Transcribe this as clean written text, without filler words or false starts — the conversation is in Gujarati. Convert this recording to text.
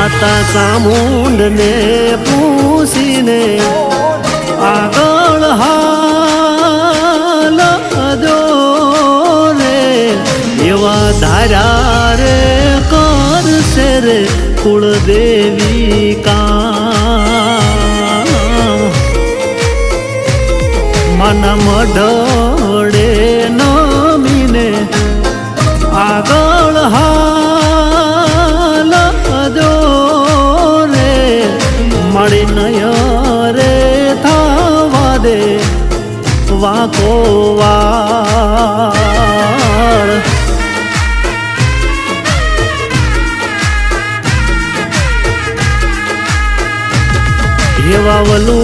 માતા ચામુંડને પૂછીને આગળ હાલજો રે એવા ધાર્યા રે કરશે રે કુળદેવી કામ મન મઢડે નમીને આગળ હાલજો રે મળી નય રે થવા દે વાકો વાળ એવા વલુ